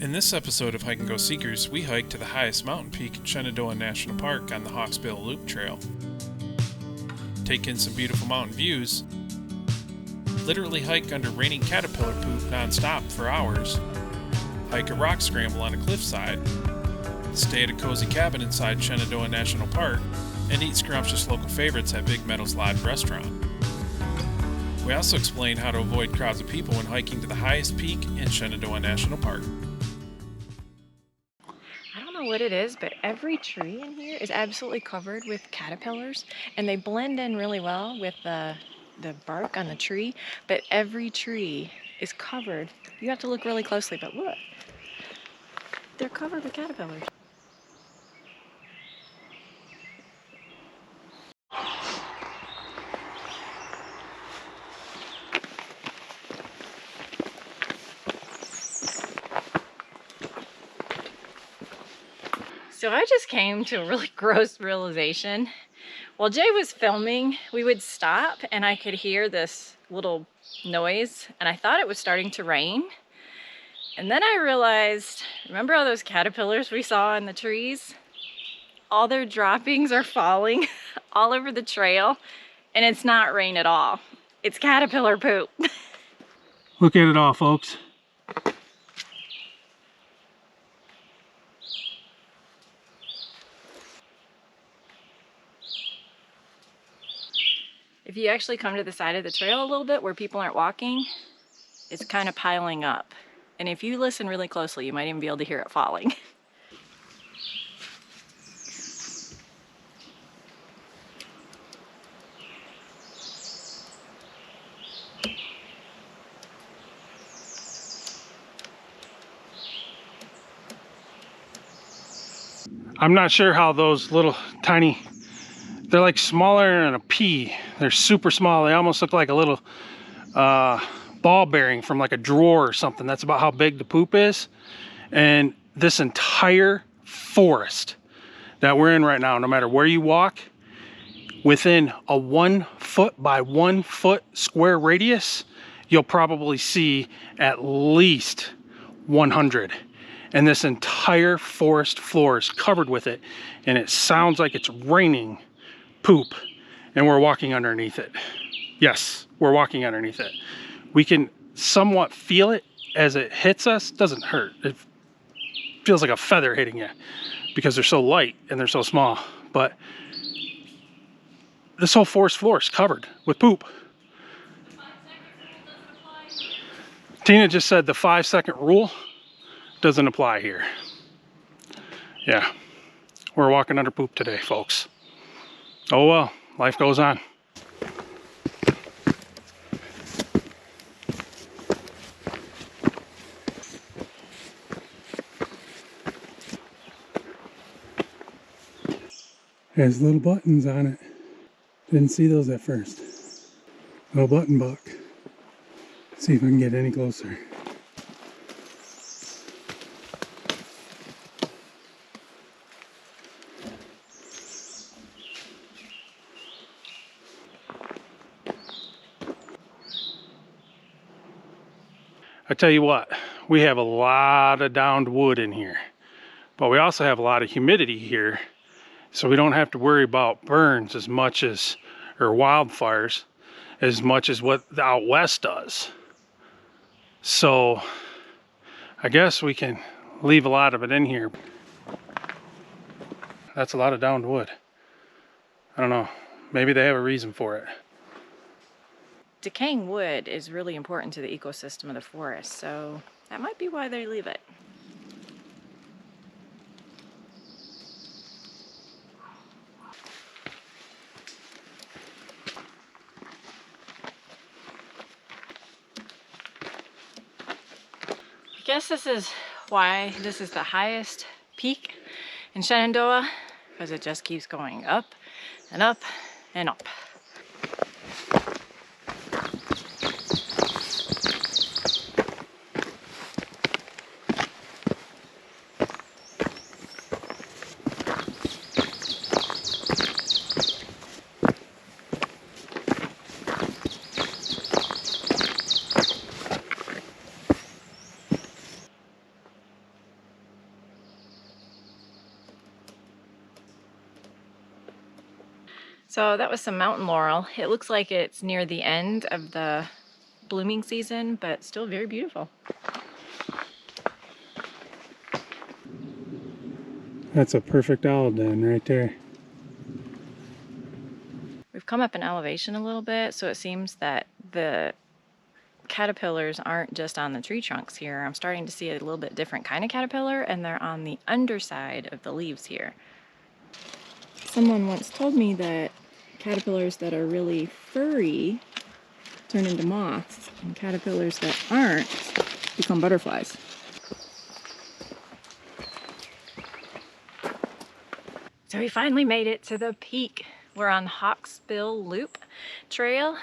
In this episode of Hike and Go Seekers, we hike to the highest mountain peak in Shenandoah National Park on the Hawksbill Loop Trail. Take in some beautiful mountain views, literally hike under raining caterpillar poop non-stop for hours, hike a rock scramble on a cliffside, stay at a cozy cabin inside Shenandoah National Park, and eat scrumptious local favorites at Big Meadow's Live Restaurant. We also explain how to avoid crowds of people when hiking to the highest peak in Shenandoah National Park. I don't know what it is, but every tree in here is absolutely covered with caterpillars, and they blend in really well with the bark on the tree, but every tree is covered. You have to look really closely, but look, they're covered with caterpillars. So I just came to a really gross realization. While Jay was filming, we would stop and I could hear this little noise and I thought it was starting to rain. And then I realized, remember all those caterpillars we saw in the trees? All their droppings are falling all over the trail and it's not rain at all. It's caterpillar poop. Look at it all, folks. If you actually come to the side of the trail a little bit where people aren't walking, it's kind of piling up. And if you listen really closely, you might even be able to hear it falling. I'm not sure how those little tiny, they're like smaller than a pea. They're super small. They almost look like a little ball bearing from like a drawer or something. That's about how big the poop is. And this entire forest that we're in right now, no matter where you walk, within a 1 foot by 1 foot square radius, you'll probably see at least 100. And this entire forest floor is covered with it. And it sounds like it's raining poop. And we're walking underneath it. Yes, we're walking underneath it. We can somewhat feel it as it hits us. It doesn't hurt. It feels like a feather hitting you because they're so light and they're so small. But this whole forest floor is covered with poop. Tina just said the 5-second rule doesn't apply here. Yeah, we're walking under poop today, folks. Oh well, life goes on. Has little buttons on it. Didn't see those at first. Little button buck. See if I can get any closer. I tell you what, we have a lot of downed wood in here, but we also have a lot of humidity here, so we don't have to worry about burns as much as, or wildfires, as much as what the out west does. So I guess we can leave a lot of it in here. That's a lot of downed wood. I don't know, maybe they have a reason for it. Decaying wood is really important to the ecosystem of the forest, so that might be why they leave it. I guess this is why this is the highest peak in Shenandoah, because it just keeps going up and up and up. So that was some mountain laurel. It looks like it's near the end of the blooming season, but still very beautiful. That's a perfect olive den right there. We've come up in elevation a little bit, so it seems that the caterpillars aren't just on the tree trunks here. I'm starting to see a little bit different kind of caterpillar, and they're on the underside of the leaves here. Someone once told me that caterpillars that are really furry turn into moths, and caterpillars that aren't become butterflies. So we finally made it to the peak. We're on Hawksbill Loop Trail.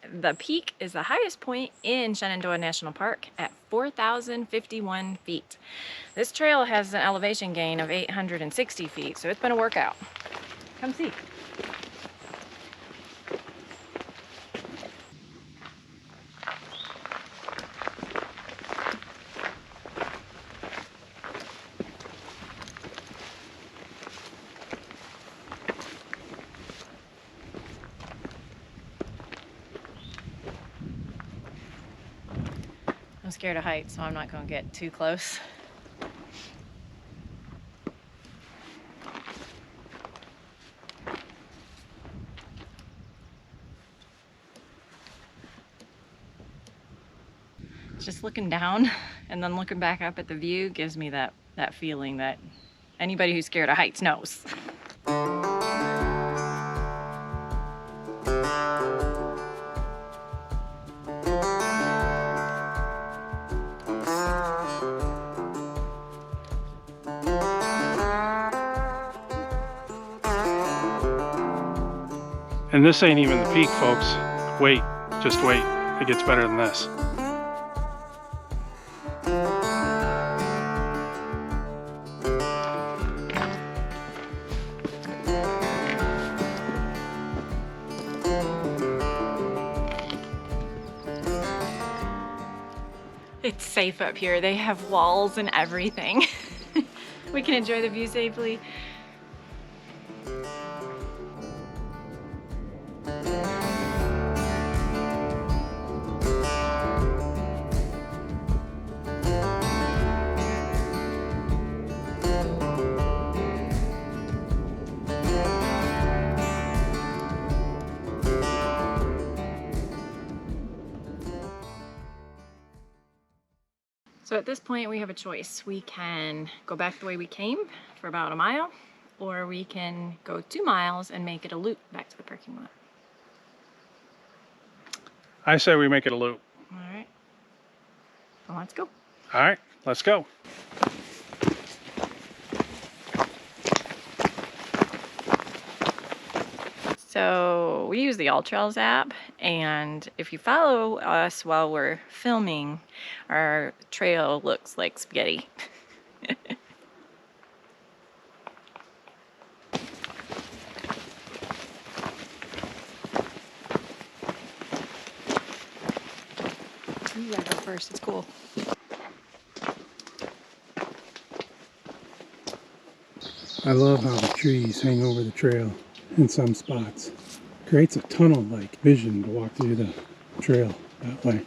The peak is the highest point in Shenandoah National Park at 4,051 feet. This trail has an elevation gain of 860 feet, so it's been a workout. Come see. I'm scared of heights, so I'm not going to get too close. Just looking down and then looking back up at the view gives me that feeling that anybody who's scared of heights knows. And this ain't even the peak, folks. Wait, just wait. It gets better than this. It's safe up here. They have walls and everything. We can enjoy the view safely. So at this point we have a choice. We can go back the way we came for about a mile, or we can go 2 miles and make it a loop back to the parking lot. I say we make it a loop. All right, well, let's go. All right, let's go. So we use the All Trails app, and if you follow us while we're filming, our trail looks like spaghetti. Ooh, I go first, it's cool. I love how the trees hang over the trail in some spots. Creates a tunnel-like vision to walk through the trail that way.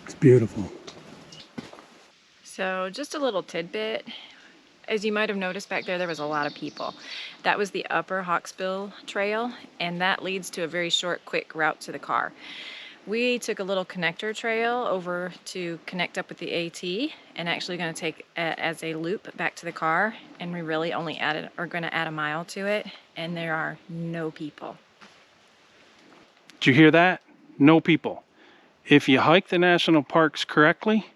It's beautiful. So just a little tidbit. As you might have noticed back there, there was a lot of people. That was the upper Hawksbill Trail, and that leads to a very short, quick route to the car. We took a little connector trail over to connect up with the AT, and actually going to take it as a loop back to the car, and we really only are going to add a mile to it, and there are no people. Did you hear that? No people. If you hike the national parks correctly,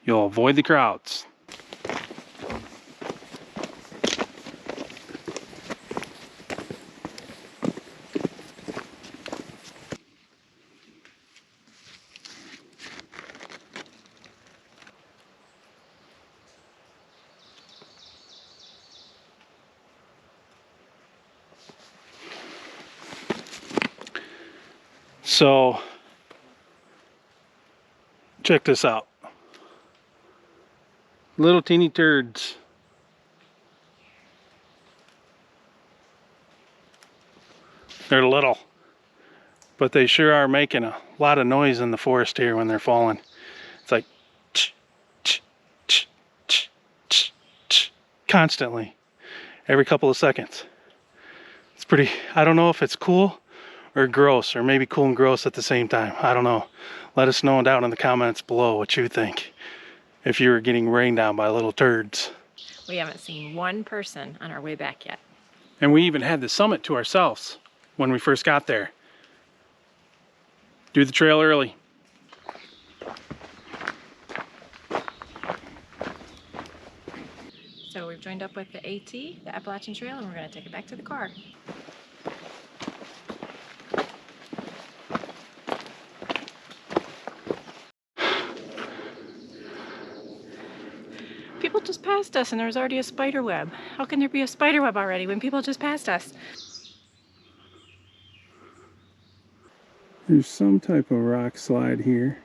you'll avoid the crowds. So, check this out. Little teeny turds They're little, but they sure are making a lot of noise in the forest here when they're falling. It's like constantly, every couple of seconds. It's pretty, I don't know if it's cool or gross, or maybe cool and gross at the same time. I don't know. Let us know down in the comments below what you think, if you were getting rained down by little turds. We haven't seen one person on our way back yet. And we even had the summit to ourselves when we first got there. Do the trail early. So we've joined up with the AT, the Appalachian Trail, and we're going to take it back to the car. People just passed us and there was already a spider web. How can there be a spider web already when people just passed us? There's some type of rock slide here.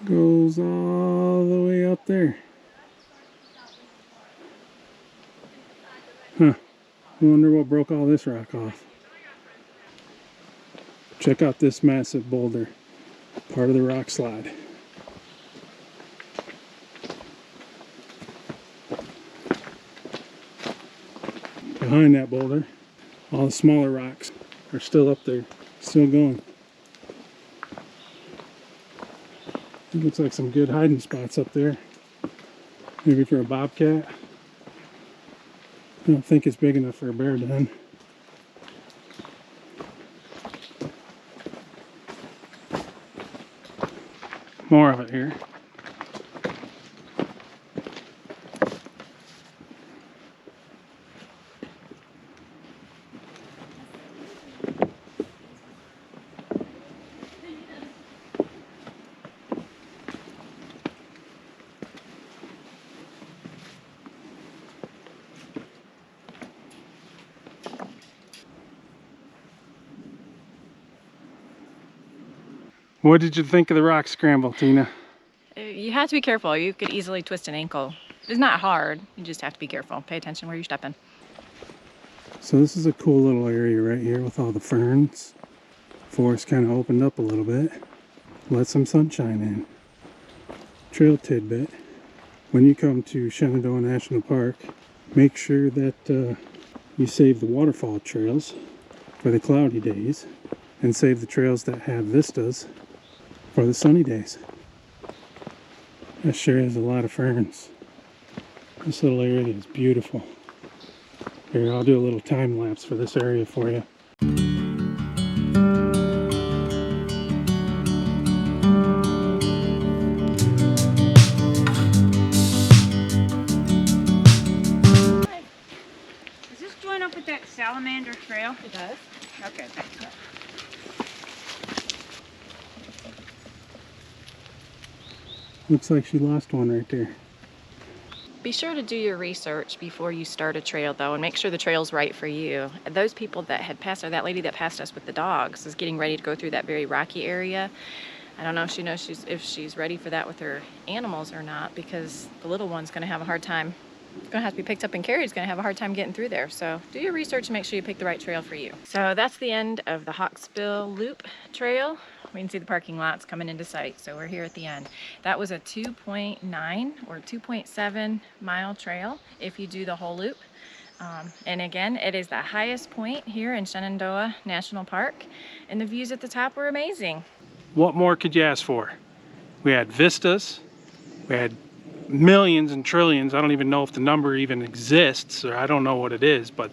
Goes all the way up there. Huh. I wonder what broke all this rock off. Check out this massive boulder. Part of the rock slide. Behind that boulder, all the smaller rocks are still up there, still going. It looks like some good hiding spots up there. Maybe for a bobcat. I don't think it's big enough for a bear den. More of it here. What did you think of the rock scramble, Tina? You have to be careful. You could easily twist an ankle. It's not hard. You just have to be careful. Pay attention where you're stepping. So this is a cool little area right here with all the ferns. Forest kind of opened up a little bit. Let some sunshine in. Trail tidbit. When you come to Shenandoah National Park, make sure that you save the waterfall trails for the cloudy days and save the trails that have vistas for the sunny days. That sure is a lot of ferns. This little area is beautiful. Here, I'll do a little time lapse for this area for you. Does this join up with that salamander trail? It does. Okay, thanks. Looks like she lost one right there. Be sure to do your research before you start a trail though, and make sure the trail's right for you. Those people that had passed, or that lady that passed us with the dogs, is getting ready to go through that very rocky area. I don't know if she knows if she's ready for that with her animals or not, because the little one's gonna have a hard time. It's gonna have to be picked up and carried. It's gonna have a hard time getting through there. So do your research and make sure you pick the right trail for you. So that's the end of the Hawksbill Loop Trail. We can see the parking lots coming into sight, so we're here at the end. That was a 2.9 or 2.7 mile trail if you do the whole loop. And again, it is the highest point here in Shenandoah National Park, and the views at the top were amazing. What more could you ask for? We had vistas, we had millions and trillions, I don't even know if the number even exists, or I don't know what it is, but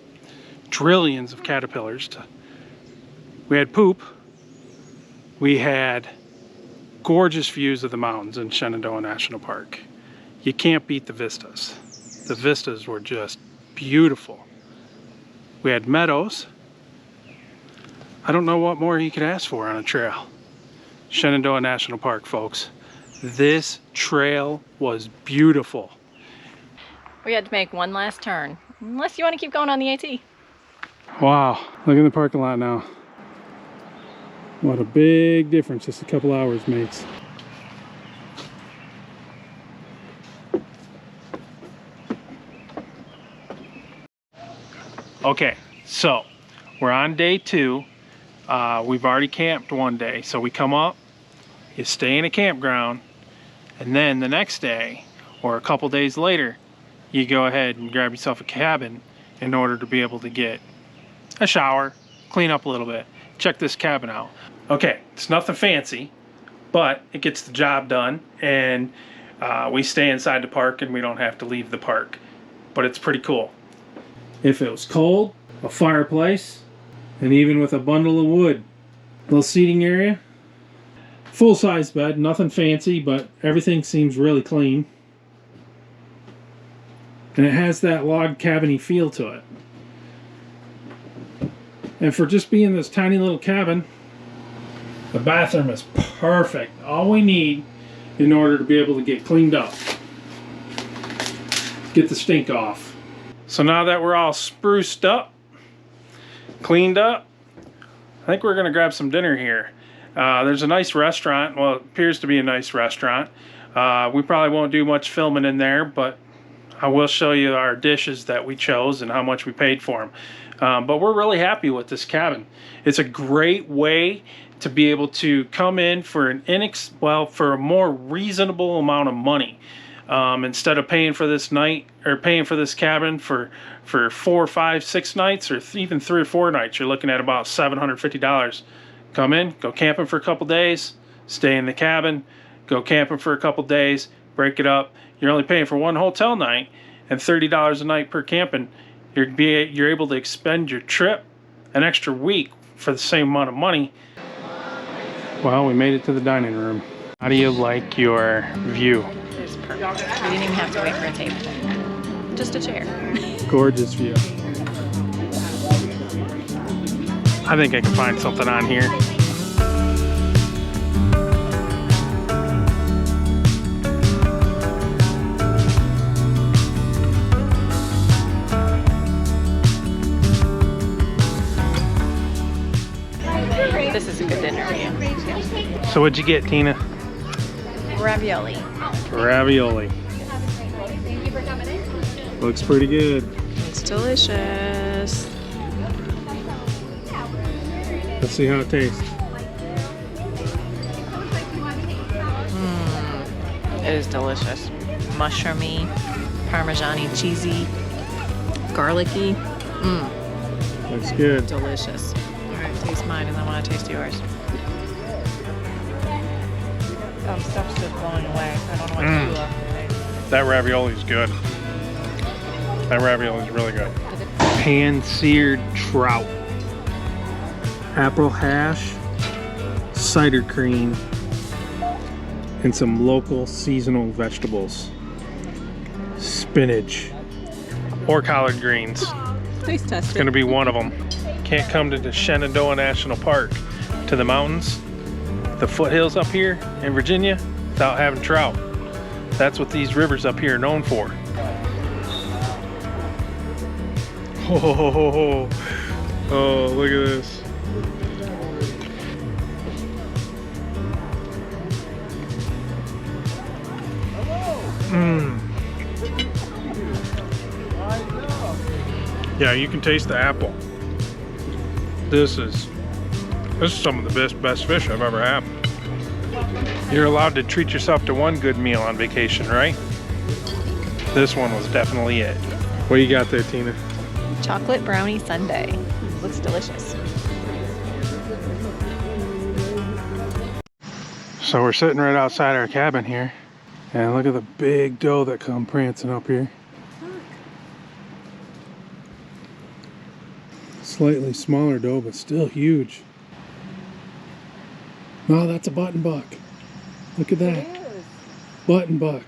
trillions of caterpillars. We had poop. We had gorgeous views of the mountains in Shenandoah National Park. You can't beat the vistas. The vistas were just beautiful. We had meadows. I don't know what more you could ask for on a trail. Shenandoah National Park, folks. This trail was beautiful. We had to make one last turn, unless you want to keep going on the AT. Wow, look in the parking lot now. What a big difference just a couple hours makes. Okay, so we're on day 2. We've already camped one day, so we come up, you stay in a campground, and then the next day or a couple days later, you go ahead and grab yourself a cabin in order to be able to get a shower, clean up a little bit. Check this cabin out. Okay, it's nothing fancy, but it gets the job done, and we stay inside the park and we don't have to leave the park, but it's pretty cool. If it was cold, a fireplace, and even with a bundle of wood. Little seating area. Full-size bed, nothing fancy, but everything seems really clean. And it has that log cabin-y feel to it. And for just being this tiny little cabin, the bathroom is perfect. All we need in order to be able to get cleaned up. Get the stink off. So now that we're all spruced up, cleaned up, I think we're gonna grab some dinner here. There's a nice restaurant. Well, it appears to be a nice restaurant. We probably won't do much filming in there, but I will show you our dishes that we chose and how much we paid for them. But we're really happy with this cabin. It's a great way to be able to come in for for a more reasonable amount of money. Instead of paying for this night or paying for this cabin for 4, 5, 6 nights, or even 3 or 4 nights, you're looking at about $750. Come in, go camping for a couple days, stay in the cabin, go camping for a couple days, break it up. You're only paying for one hotel night and $30 a night per camping. You're able to expend your trip an extra week for the same amount of money. Well, we made it to the dining room. How do you like your view? It's perfect. We didn't even have to wait for a table. Just a chair. Gorgeous view. I think I can find something on here. This is a good dinner view. So what'd you get, Tina? Ravioli. Ravioli. Looks pretty good. It's delicious. Let's see how it tastes. It is delicious. Mushroomy, Parmesan-y, cheesy, garlicky. Looks good. Delicious. All right, taste mine and then I want to taste yours. Stuff's just blowing away. I don't know what to do. That ravioli is good. That ravioli is really good. Pan-seared trout. Apple hash, cider cream, and some local seasonal vegetables. Spinach or collard greens. Taste test. It's going to be one of them. Can't come to the Shenandoah National Park, to the mountains, the foothills up here in Virginia, without having trout. That's what these rivers up here are known for. Oh, look at this. Yeah, you can taste the apple. This is some of the best fish I've ever had. You're allowed to treat yourself to one good meal on vacation, right? This one was definitely it. What do you got there, Tina? Chocolate brownie sundae. Looks delicious. So we're sitting right outside our cabin here, and look at the big doe that come prancing up here. Slightly smaller doe, but still huge. No, that's a button buck. Look at that. Button buck.